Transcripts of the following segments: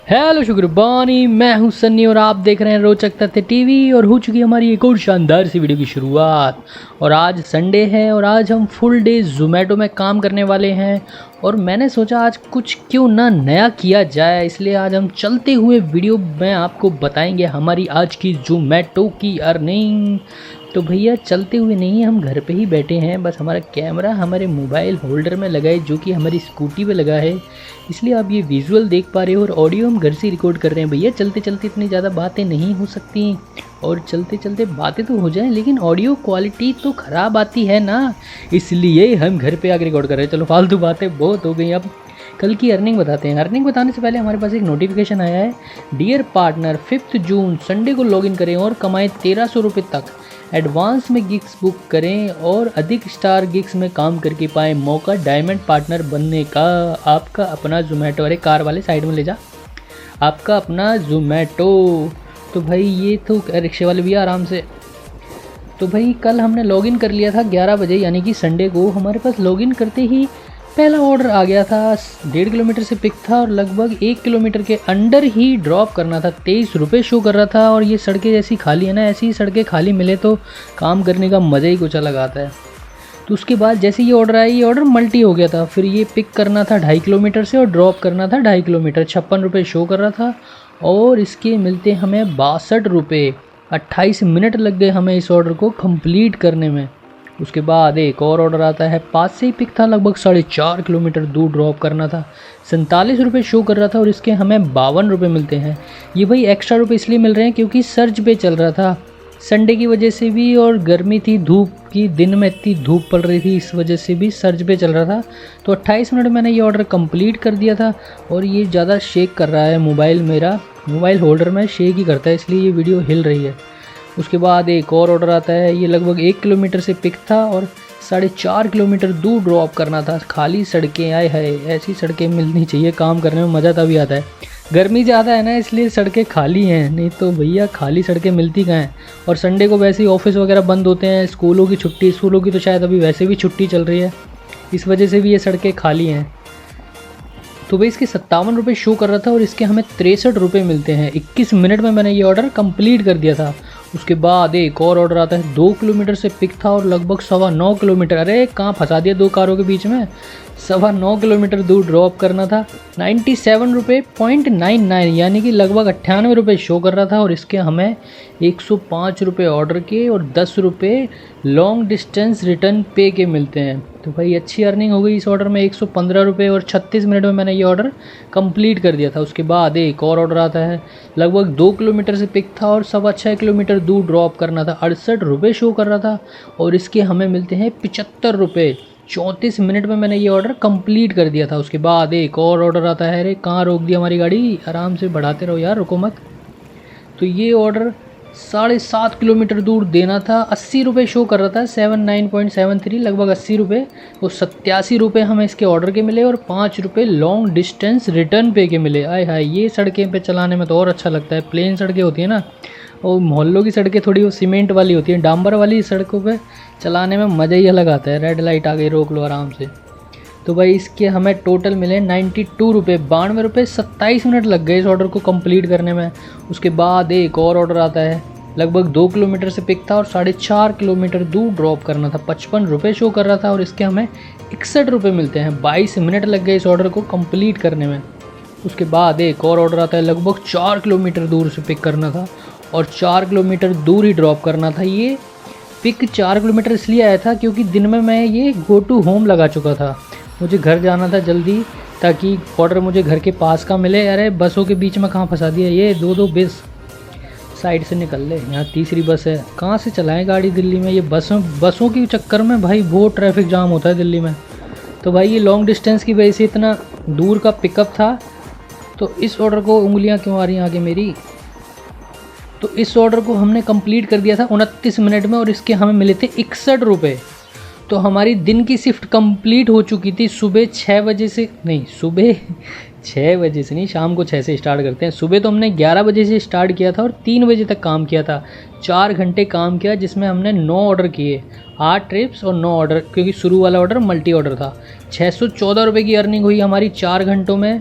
Hello शुक्रबानी, मैं हूं सन्नी और आप देख रहे हैं रोचक तथ्य टीवी। और हो चुकी हमारी एक और शानदार सी वीडियो की शुरुआत। और आज संडे है और आज हम फुल डे जोमेटो में काम करने वाले हैं। और मैंने सोचा आज कुछ क्यों ना नया किया जाए, इसलिए आज हम चलते हुए वीडियो में आपको बताएंगे हमारी आज की जोमेटो की अर्निंग। तो भैया चलते हुए नहीं, हम घर पे ही बैठे हैं, बस हमारा कैमरा हमारे मोबाइल होल्डर में लगा है जो कि हमारी स्कूटी पे लगा है, इसलिए आप ये विजुअल देख पा रहे हो और ऑडियो हम घर से रिकॉर्ड कर रहे हैं। भैया चलते चलते इतनी ज़्यादा बातें नहीं हो सकती, और चलते चलते बातें तो हो जाएं लेकिन ऑडियो क्वालिटी तो ख़राब आती है ना, इसलिए हम घर पे आके रिकॉर्ड कर रहे हैं। चलो फालतू बातें बहुत हो गई, अब कल की अर्निंग बताते हैं। अर्निंग बताने से पहले हमारे पास एक नोटिफिकेशन आया है, डियर पार्टनर 5 जून संडे को लॉगिन करें और कमाएं 1300 रुपये तक। एडवांस में गिग्स बुक करें और अधिक स्टार गिग्स में काम करके पाएँ मौका डायमंड पार्टनर बनने का। आपका अपना जोमेटो, अरे कार वाले साइड में ले जा, आपका अपना जोमेटो। तो भाई ये तो रिक्शे वाले भी आराम से। तो भाई कल हमने लॉगिन कर लिया था 11 बजे, यानी कि संडे को। हमारे पास लॉगिन करते ही पहला ऑर्डर आ गया था। 1.5 किलोमीटर से पिक था और लगभग 1 किलोमीटर के अंडर ही ड्रॉप करना था। 23 रुपये शो कर रहा था। और ये सड़कें जैसी खाली है ना, ऐसी सड़कें खाली मिले तो काम करने का मज़ा ही कुछ अलग आता है। तो उसके बाद जैसे ये ऑर्डर आया, ये ऑर्डर मल्टी हो गया था। फिर ये पिक करना था 2.5 किलोमीटर से और ड्रॉप करना था 2.5 किलोमीटर। 56 रुपये शो कर रहा था और इसके मिलते हमें 62 रुपये। 28 मिनट लग गए हमें इस ऑर्डर को कंप्लीट करने में। उसके बाद एक और ऑर्डर आता है, पास से ही पिक था, लगभग 4.5 किलोमीटर दूर ड्रॉप करना था। 47 रुपये शो कर रहा था और इसके हमें 52 रुपये मिलते हैं। ये भाई एक्स्ट्रा रुपये इसलिए मिल रहे हैं क्योंकि सर्च पे चल रहा था संडे की वजह से भी, और गर्मी थी, धूप की, दिन में इतनी धूप पड़ रही थी, इस वजह से भी सर्च पे चल रहा था। तो 28 मिनट मैंने ये ऑर्डर कंप्लीट कर दिया था। और ये ज़्यादा शेक कर रहा है मोबाइल, मेरा मोबाइल होल्डर में शेक ही करता है, इसलिए ये वीडियो हिल रही है। उसके बाद एक और ऑर्डर आता है, ये लगभग 1 किलोमीटर से पिक था और 4.5 किलोमीटर दूर ड्रॉप करना था। खाली सड़कें, आए है, ऐसी सड़कें मिलनी चाहिए, काम करने में मज़ा तभी आता है। गर्मी ज़्यादा है ना, इसलिए सड़कें खाली हैं, नहीं तो भैया खाली सड़कें मिलती कहाँ हैं। और संडे को वैसे ही ऑफिस वगैरह बंद होते हैं, स्कूलों की छुट्टी, स्कूलों की तो शायद अभी वैसे भी छुट्टी चल रही है, इस वजह से भी ये सड़कें खाली हैं। तो भाई इसके 57 रुपये शो कर रहा था और इसके हमें 63 रुपये मिलते हैं। 21 मिनट में मैंने ये ऑर्डर कंप्लीट कर दिया था। उसके बाद एक और ऑर्डर आता है, 2 किलोमीटर से पिक था और लगभग 9.25 किलोमीटर, अरे कहाँ फंसा दिया दो कारों के बीच में, 9.25 किलोमीटर दूर ड्रॉप करना था। 97 रुपये .99 यानी कि लगभग 98 रुपये शो कर रहा था। और इसके हमें 105 रुपये ऑर्डर के और 10 रुपये लॉन्ग डिस्टेंस रिटर्न पे के मिलते हैं। तो भाई अच्छी अर्निंग हो गई इस ऑर्डर में, 115 रुपये, और 36 मिनट में मैंने ये ऑर्डर कंप्लीट कर दिया था। उसके बाद एक और ऑर्डर आता है, लगभग 2 किलोमीटर से पिक था और 6.25 किलोमीटर दूर ड्रॉप करना था। 68 रुपये शो कर रहा था और इसके हमें मिलते हैं 75 रुपये। 34 मिनट में मैंने ये ऑर्डर कंप्लीट कर दिया था। उसके बाद एक और ऑर्डर आता है, अरे कहाँ रोक दिया हमारी गाड़ी, आराम से बढ़ाते रहो यार, रुको मत। तो ये ऑर्डर 7.5 किलोमीटर दूर देना था। 80 रुपये शो कर रहा था, 79.73, लगभग 80 रुपये। और 87 रुपये हमें इसके ऑर्डर के मिले और 5 रुपये लॉन्ग डिस्टेंस रिटर्न पे के मिले। आए हाय, ये सड़कें पे चलाने में तो और अच्छा लगता है। प्लेन सड़कें होती है ना, और मोहल्लों की सड़कें थोड़ी वो सीमेंट वाली होती हैं, डांबर वाली सड़कों पे चलाने में मज़ा ही अलग आता है। रेड लाइट आ गई, रोक लो आराम से। तो भाई इसके हमें टोटल मिले 92 रुपये, 92 रुपये। 27 मिनट लग गए इस ऑर्डर को कंप्लीट करने में। उसके बाद एक और ऑर्डर आता है, लगभग 2 किलोमीटर से पिक था और 4.5 किलोमीटर दूर ड्रॉप करना था। 55 रुपये शो कर रहा था और इसके हमें 61 रुपये मिलते हैं। 22 मिनट लग गए इस ऑर्डर को कंप्लीट करने में। उसके बाद एक और ऑर्डर आता है, लगभग 4 किलोमीटर दूर से पिक करना था और 4 किलोमीटर दूर ही ड्रॉप करना था। ये पिक 4 किलोमीटर इसलिए आया था क्योंकि दिन में मैं ये गो टू होम लगा चुका था, मुझे घर जाना था जल्दी, ताकि ऑर्डर मुझे घर के पास का मिले। अरे बसों के बीच में कहाँ फंसा दिया, ये दो बस साइड से निकल ले, यहाँ तीसरी बस है। कहाँ से चलाएं गाड़ी दिल्ली में, ये बसों के चक्कर में भाई बहुत ट्रैफिक जाम होता है दिल्ली में। तो भाई ये लॉन्ग डिस्टेंस की वजह से इतना दूर का पिकअप था। तो इस ऑर्डर को, उंगलियाँ क्यों आ रही हैं आगे मेरी, तो इस ऑर्डर को हमने कंप्लीट कर दिया था 29 मिनट में और इसके हमें मिले थे 61 रुपये। तो हमारी दिन की शिफ्ट कंप्लीट हो चुकी थी। सुबह 6 बजे से नहीं, सुबह 6 बजे से नहीं, शाम को 6 से स्टार्ट करते हैं। सुबह तो हमने 11 बजे से स्टार्ट किया था और 3 बजे तक काम किया था। 4 घंटे काम किया जिसमें हमने 9 ऑर्डर किए, 8 ट्रिप्स और 9 ऑर्डर, क्योंकि शुरू वाला ऑर्डर मल्टी ऑर्डर था। 614 रुपये की अर्निंग हुई हमारी 4 घंटों में।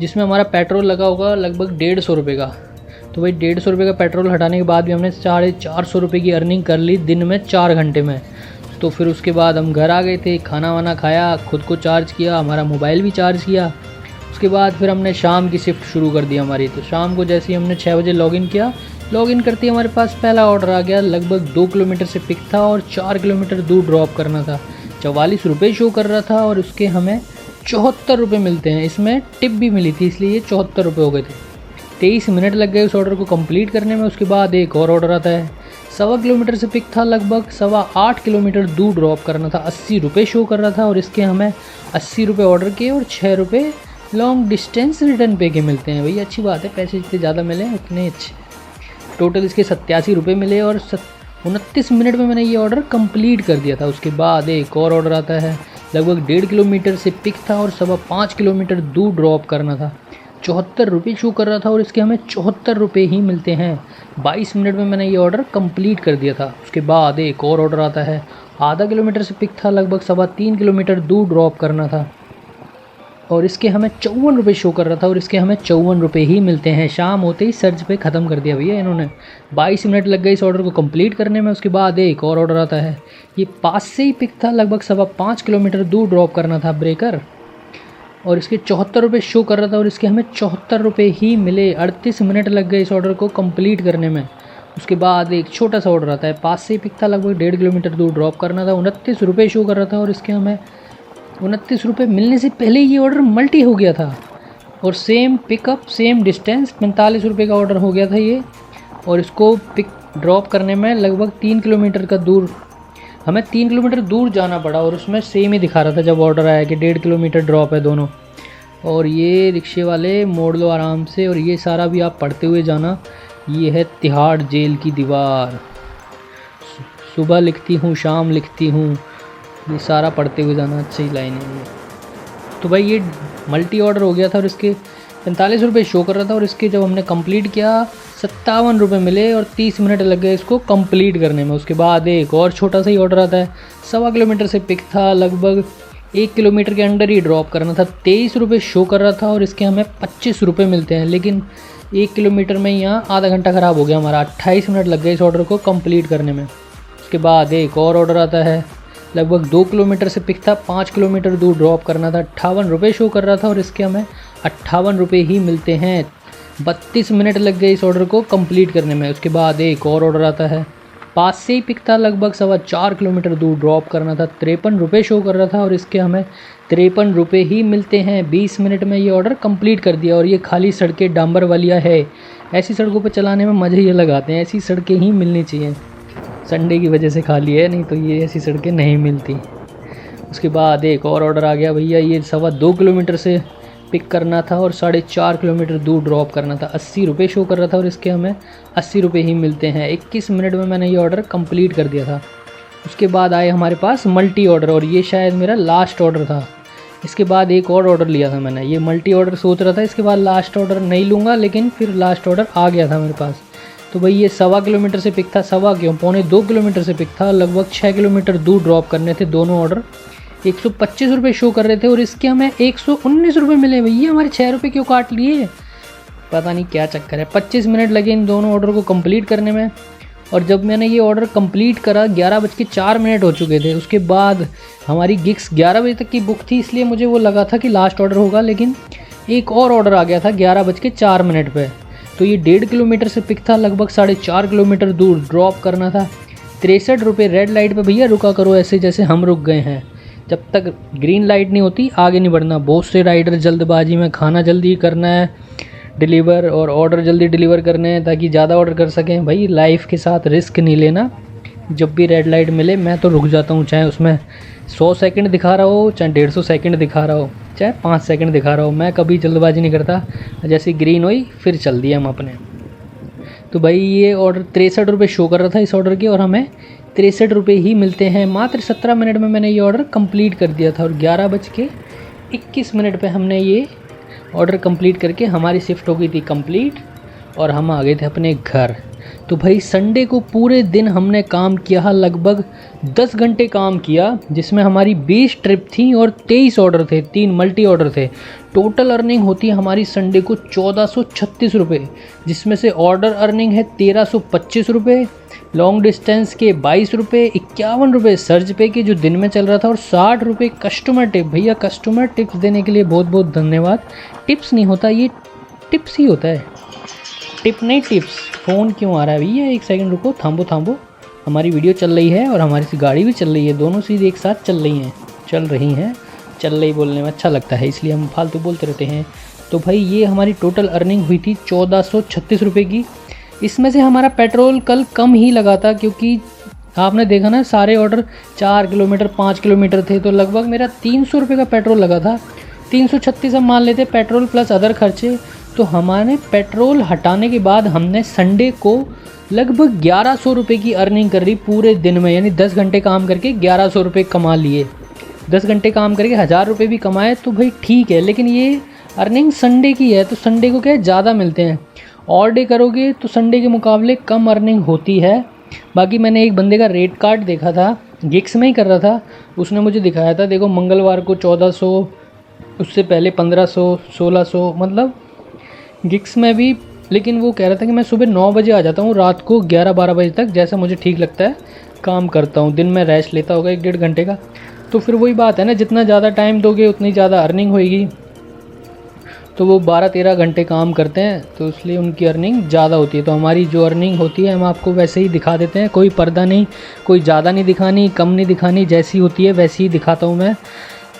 जिसमें हमारा पेट्रोल लगा होगा लगभग 150 रुपये का। तो भाई 150 रुपये का पेट्रोल हटाने के बाद भी हमने 450 रुपये की अर्निंग कर ली दिन में 4 घंटे में। तो फिर उसके बाद हम घर आ गए थे, खाना वाना खाया, खुद को चार्ज किया, हमारा मोबाइल भी चार्ज किया। उसके बाद फिर हमने शाम की शिफ्ट शुरू कर दी हमारी। तो शाम को जैसे ही हमने 6 बजे लॉगिन किया, लॉगिन करते ही हमारे पास पहला ऑर्डर आ गया। लगभग 2 किलोमीटर से पिक था और 4 किलोमीटर दूर ड्रॉप करना था। 44 रुपये शो कर रहा था और उसके हमें 74 रुपये मिलते हैं। इसमें टिप भी मिली थी, इसलिए ये 74 रुपये हो गए थे। 23 मिनट लग गए उस ऑर्डर को कंप्लीट करने में। उसके बाद एक और ऑर्डर आता है। 1.25 किलोमीटर से पिक था, लगभग 8.25 किलोमीटर दूर ड्रॉप करना था। 80 रुपये शो कर रहा था और इसके हमें 80 रुपये ऑर्डर के और 6 रुपये लॉन्ग डिस्टेंस रिटर्न पे के मिलते हैं। भैया अच्छी बात है, पैसे जितने ज़्यादा मिले उतने अच्छे। टोटल इसके 87 रुपये मिले और 29 मिनट में मैंने ये ऑर्डर कंप्लीट कर दिया था। उसके बाद एक और ऑर्डर आता है। लगभग 1.5 किलोमीटर से पिक था और 5.25 किलोमीटर दूर ड्रॉप करना था। 74 रुपये शो कर रहा था और इसके हमें 74 रुपये ही मिलते हैं। 22 मिनट में मैंने ये ऑर्डर कंप्लीट कर दिया था। उसके बाद एक और ऑर्डर आता है। आधा किलोमीटर से पिक था, लगभग 3.25 किलोमीटर दूर ड्रॉप करना था और इसके हमें 54 रुपये शो कर रहा था और इसके हमें 54 रुपये ही मिलते हैं। शाम होते ही सर्च पे ख़त्म कर दिया भैया इन्होंने। 22 मिनट लग गए इस ऑर्डर को कंप्लीट करने में। उसके बाद एक और ऑर्डर आता है। ये पास से ही पिक था, लगभग 5.25 किलोमीटर दूर ड्रॉप करना था ब्रेकर और इसके 74 रुपये शो कर रहा था और इसके हमें 74 रुपये ही मिले। 38 मिनट लग गए इस ऑर्डर को कंप्लीट करने में। उसके बाद एक छोटा सा ऑर्डर आता है। पास से ही पिक था, लगभग 1.5 किलोमीटर दूर ड्रॉप करना था। 29 रुपये शो कर रहा था और इसके हमें 29 रुपये मिलने से पहले ये ऑर्डर मल्टी हो गया था और सेम पिकअप सेम डिस्टेंस 45 रुपये का ऑर्डर हो गया था ये। और इसको पिक ड्रॉप करने में लगभग 3 किलोमीटर का दूर हमें 3 किलोमीटर दूर जाना पड़ा और उसमें सेम ही दिखा रहा था जब ऑर्डर आया कि 1.5 किलोमीटर ड्रॉप है दोनों। और ये रिक्शे वाले मोड़ लो आराम से और ये सारा भी आप पढ़ते हुए जाना। ये है तिहाड़ जेल की दीवार, सुबह लिखती हूँ शाम लिखती हूँ, ये सारा पढ़ते हुए जाना। अच्छी लाइन है ये। तो भाई ये मल्टी ऑर्डर हो गया था और इसके 45 रुपये शो कर रहा था और इसके जब हमने कंप्लीट किया 57 रुपये मिले और 30 मिनट लग गए इसको कंप्लीट करने में। उसके बाद एक और छोटा सा ही ऑर्डर आता है। 1.25 किलोमीटर से पिक था, लगभग 1 किलोमीटर के अंडर ही ड्रॉप करना था। 23 रुपये शो कर रहा था और इसके हमें 25 रुपये मिलते हैं। लेकिन 1 किलोमीटर में यहाँ आधा घंटा ख़राब हो गया हमारा। 28 मिनट लग गए इस ऑर्डर को कंप्लीट करने में। उसके बाद एक और ऑर्डर आता है। लगभग 2 किलोमीटर से पिक था, 5 किलोमीटर दूर ड्रॉप करना था। 58 रुपये शो कर रहा था और इसके हमें 58 रुपये ही मिलते हैं। 32 मिनट लग गए इस ऑर्डर को कंप्लीट करने में। उसके बाद एक और ऑर्डर आता है। पास से ही पिक था, लगभग 4.25 किलोमीटर दूर ड्रॉप करना था। 53 रुपये शो कर रहा था और इसके हमें 53 रुपये ही मिलते हैं। 20 मिनट में ये ऑर्डर कंप्लीट कर दिया। और ये खाली सड़कें डांबर वालियाँ है, ऐसी सड़कों पर चलाने में मज़े ही अलग आते हैं। ऐसी सड़कें ही मिलनी चाहिए। संडे की वजह से खाली है, नहीं तो ये ऐसी सड़कें नहीं मिलती। उसके बाद एक और ऑर्डर आ गया भैया। ये 2.25 किलोमीटर से पिक करना था और 4.5 किलोमीटर दूर ड्रॉप करना था। 80 रुपये शो कर रहा था और इसके हमें 80 रुपये ही मिलते हैं। 21 मिनट में मैंने ये ऑर्डर कंप्लीट कर दिया था। उसके बाद आए हमारे पास मल्टी ऑर्डर और ये शायद मेरा लास्ट ऑर्डर था। इसके बाद एक और ऑर्डर लिया था मैंने। ये मल्टी ऑर्डर सोच रहा था इसके बाद लास्ट ऑर्डर नहीं लूँगा, लेकिन फिर लास्ट ऑर्डर आ गया था मेरे पास। तो भाई ये 1.25 किलोमीटर से पिक था, 2.25 किलोमीटर से पिक था। लगभग 6 किलोमीटर दूर ड्रॉप करने थे दोनों ऑर्डर। 125 रुपये शो कर रहे थे और इसके हमें 119 रुपये मिले। भैया हमारे 6 रुपये क्यों काट लिए, पता नहीं क्या चक्कर है। 25 मिनट लगे इन दोनों ऑर्डर को कंप्लीट करने में। और जब मैंने ये ऑर्डर कंप्लीट करा 11:04 हो चुके थे। उसके बाद हमारी गिग्स 11 बजे तक की बुक थी, इसलिए मुझे वो लगा था कि लास्ट ऑर्डर होगा, लेकिन एक और ऑर्डर आ गया था 11:04 पे। तो ये 1.5 किलोमीटर से पिक था, लगभग 4.5 किलोमीटर दूर ड्रॉप करना था। 63 रुपये। रेड लाइट पे भैया रुका करो ऐसे जैसे हम रुक गए हैं। जब तक ग्रीन लाइट नहीं होती आगे नहीं बढ़ना। बहुत से राइडर जल्दबाजी में खाना जल्दी करना है डिलीवर और ऑर्डर जल्दी डिलीवर करने हैं ताकि ज़्यादा ऑर्डर कर सकें। भाई लाइफ के साथ रिस्क नहीं लेना। जब भी रेड लाइट मिले मैं तो रुक जाता हूँ, चाहे उसमें 100 सेकंड दिखा रहा हो, चाहे 150 सेकंड दिखा रहा हो, चाहे 5 सेकंड दिखा रहा हो। मैं कभी जल्दबाजी नहीं करता। जैसे ग्रीन हुई फिर चल दिया हम अपने। तो भाई ये ऑर्डर 63 रुपये शो कर रहा था इस ऑर्डर के और हमें 63 रुपये ही मिलते हैं। मात्र 17 मिनट में मैंने ये ऑर्डर कंप्लीट कर दिया था और 11:21 पे हमने ये ऑर्डर कंप्लीट करके हमारी शिफ्ट हो गई थी कंप्लीट और हम आ गए थे अपने घर। तो भाई संडे को पूरे दिन हमने काम किया, लगभग 10 घंटे काम किया, जिसमें हमारी 20 ट्रिप थी और 23 ऑर्डर थे, 3 मल्टी ऑर्डर थे। टोटल अर्निंग होती है हमारी संडे को 1436 रुपये, जिसमें से ऑर्डर अर्निंग है 1325 रुपये, लॉन्ग डिस्टेंस के 22 रुपये, 51 रुपये सर्ज पे के जो दिन में चल रहा था, और 60 रुपये कस्टमर टिप। भैया कस्टमर टिप्स देने के लिए बहुत बहुत धन्यवाद। टिप्स नहीं होता, ये टिप्स ही होता है, टिप नहीं टिप्स। फ़ोन क्यों आ रहा है भैया, एक सेकंड रुको, थांबो। हमारी वीडियो चल रही है और हमारी सी गाड़ी भी चल रही है, दोनों चीज़ एक साथ चल रही हैं। चल रही बोलने में अच्छा लगता है, इसलिए हम फालतू बोलते रहते हैं। तो भाई ये हमारी टोटल अर्निंग हुई थी 1436 रुपये की। इसमें से हमारा पेट्रोल कल कम ही लगा था, क्योंकि आपने देखा ना सारे ऑर्डर 4 किलोमीटर 5 किलोमीटर थे, तो लगभग मेरा 300 रुपये का पेट्रोल लगा था। 336 हम मान लेते पेट्रोल प्लस अदर खर्चे। तो हमारे पेट्रोल हटाने के बाद हमने संडे को लगभग 1100 रुपये की अर्निंग कर रही पूरे दिन में, यानी 10 घंटे काम करके 1100 रुपये कमा लिए। 10 घंटे काम करके 1000 रुपये भी कमाए तो भाई ठीक है, लेकिन ये अर्निंग संडे की है, तो संडे को क्या है ज़्यादा मिलते हैं। और डे करोगे तो संडे के मुकाबले कम अर्निंग होती है। बाकी मैंने एक बंदे का रेट कार्ड देखा था, गिग्स में ही कर रहा था, उसने मुझे दिखाया था, देखो मंगलवार को 1400, उससे पहले 1500, 1600, मतलब गिग्स में भी। लेकिन वो कह रहा था कि मैं सुबह 9 बजे आ जाता हूँ, रात को 11-12 बजे तक, जैसा मुझे ठीक लगता है काम करता हूँ। दिन में रेस्ट लेता होगा 1-1.5 घंटे का। तो फिर वही बात है ना, जितना ज़्यादा टाइम दोगे उतनी ज़्यादा अर्निंग होएगी। तो वो 12-13 घंटे काम करते हैं, तो इसलिए उनकी अर्निंग ज़्यादा होती है। तो हमारी जो अर्निंग होती है हम आपको वैसे ही दिखा देते हैं, कोई पर्दा नहीं, कोई ज़्यादा नहीं दिखानी, कम नहीं दिखानी, जैसी होती है वैसी ही दिखाता हूँ मैं।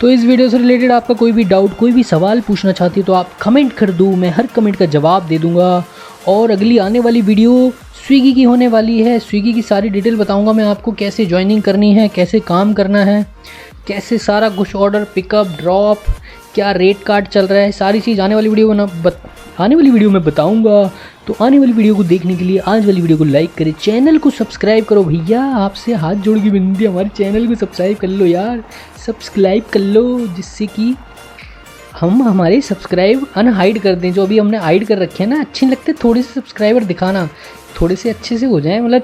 तो इस वीडियो से रिलेटेड आपका कोई भी डाउट, कोई भी सवाल पूछना चाहती हो तो आप कमेंट कर दो, मैं हर कमेंट का जवाब दे दूँगा। और अगली आने वाली वीडियो स्विगी की होने वाली है, स्विगी की सारी डिटेल बताऊँगा मैं आपको, कैसे ज्वाइनिंग करनी है, कैसे काम करना है, कैसे सारा कुछ ऑर्डर पिकअप ड्रॉप, क्या रेट कार्ड चल रहा है, सारी चीज़ आने वाली वीडियो में बताऊंगा। तो आने वाली वीडियो को देखने के लिए आज वाली वीडियो को लाइक करें, चैनल को सब्सक्राइब करो। भैया आपसे हाथ जोड़ के विनती है, हमारे चैनल को सब्सक्राइब कर लो यार, सब्सक्राइब कर लो, जिससे कि हम हमारे सब्सक्राइब अनहाइड कर दें। जो अभी हमने हाइड कर रखे हैं ना, अच्छे लगते थोड़े से सब्सक्राइबर दिखाना, थोड़े से अच्छे से हो जाए, मतलब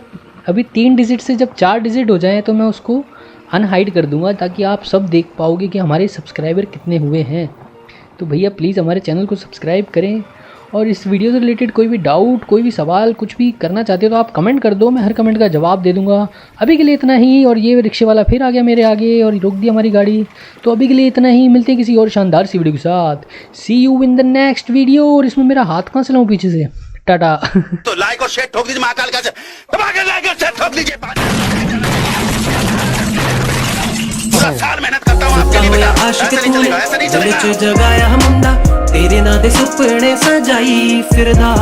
अभी 3 डिजिट से जब 4 डिजिट हो जाए तो मैं उसको अनहाइड कर दूंगा, ताकि आप सब देख पाओगे कि हमारे सब्सक्राइबर कितने हुए हैं। तो भैया प्लीज़ हमारे चैनल को सब्सक्राइब करें। और इस वीडियो से रिलेटेड कोई भी डाउट, कोई भी सवाल, कुछ भी करना चाहते हो तो आप कमेंट कर दो, मैं हर कमेंट का जवाब दे दूंगा। अभी के लिए इतना ही। और ये रिक्शे वाला फिर आ गया मेरे आगे और रोक दिया हमारी गाड़ी। तो अभी के लिए इतना ही, मिलते हैं किसी और शानदार सी वीडियो के साथ। See you in the next video. और इसमें मेरा हाथ कहाँ से लाऊं पीछे से, टाटा। तो लाइक और शेयर ठोक दीजिए, महाकाल का लाइक और शेयर ठोक दीजिए। पूरा साल मेहनत करता हूँ आपके लिए बेटा, ऐसा नहीं चलेगा। जगाया मुंडा तेरे नाल दे सुपने सजाई फिरदा।